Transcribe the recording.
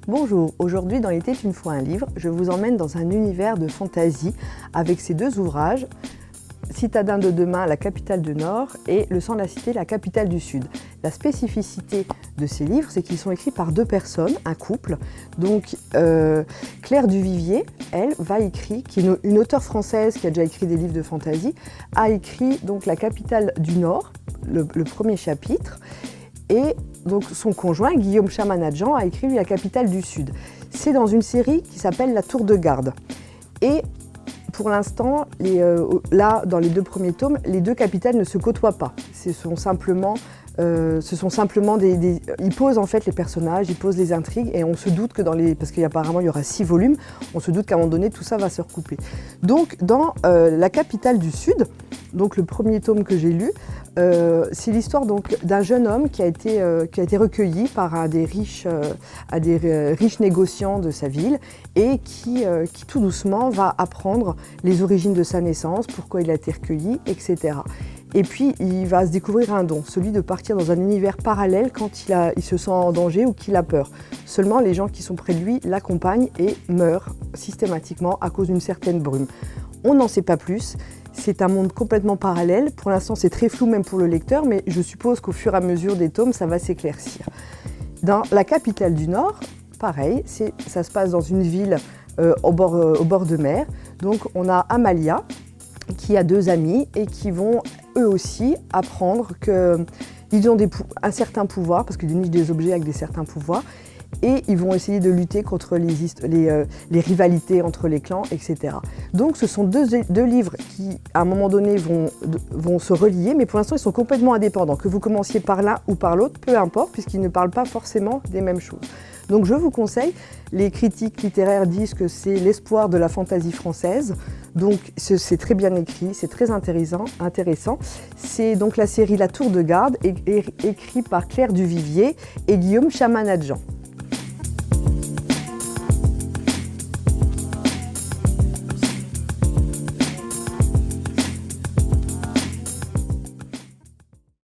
Bonjour, aujourd'hui dans Il était une fois un livre, je vous emmène dans un univers de fantaisie avec ces deux ouvrages, Citadin de demain, la capitale du Nord et Le sang de la cité, la capitale du Sud. La spécificité de ces livres, c'est qu'ils sont écrits par deux personnes, un couple. Donc Claire Duvivier, elle, va écrire, qui est une auteure française qui a déjà écrit des livres de fantaisie, a écrit donc La capitale du Nord, le premier chapitre. Et donc son conjoint, Guillaume Chamanadjan, a écrit La capitale du Sud. C'est dans une série qui s'appelle La Tour de Garde. Et pour l'instant, là, dans les deux premiers tomes, les deux capitales ne se côtoient pas. Ce sont simplement ils posent en fait les personnages, ils posent les intrigues et on se doute que parce qu'apparemment il y aura 6 volumes, on se doute qu'à un moment donné tout ça va se recouper. Donc dans La capitale du Sud, donc le premier tome que j'ai lu, c'est l'histoire d'un jeune homme qui a été recueilli par un des riches négociants de sa ville et qui tout doucement va apprendre les origines de sa naissance, pourquoi il a été recueilli, etc. Et puis il va se découvrir un don, celui de partir dans un univers parallèle quand il se sent en danger ou qu'il a peur. Seulement les gens qui sont près de lui l'accompagnent et meurent systématiquement à cause d'une certaine brume. On n'en sait pas plus. C'est un monde complètement parallèle. Pour l'instant, c'est très flou même pour le lecteur, mais je suppose qu'au fur et à mesure des tomes, ça va s'éclaircir. Dans La capitale du Nord, pareil, ça se passe dans une ville au bord de mer. Donc on a Amalia, qui a 2 amis et qui vont eux aussi apprendre qu'ils ont un certain pouvoir, parce qu'ils unissent des objets avec certains pouvoirs, et ils vont essayer de lutter contre les rivalités entre les clans, etc. Donc ce sont deux livres qui, à un moment donné, vont se relier, mais pour l'instant, ils sont complètement indépendants. Que vous commenciez par l'un ou par l'autre, peu importe, puisqu'ils ne parlent pas forcément des mêmes choses. Donc je vous conseille, les critiques littéraires disent que c'est l'espoir de la fantaisie française, donc c'est très bien écrit, c'est très intéressant. C'est donc la série La Tour de Garde, écrite par Claire Duvivier et Guillaume Chamanadjan.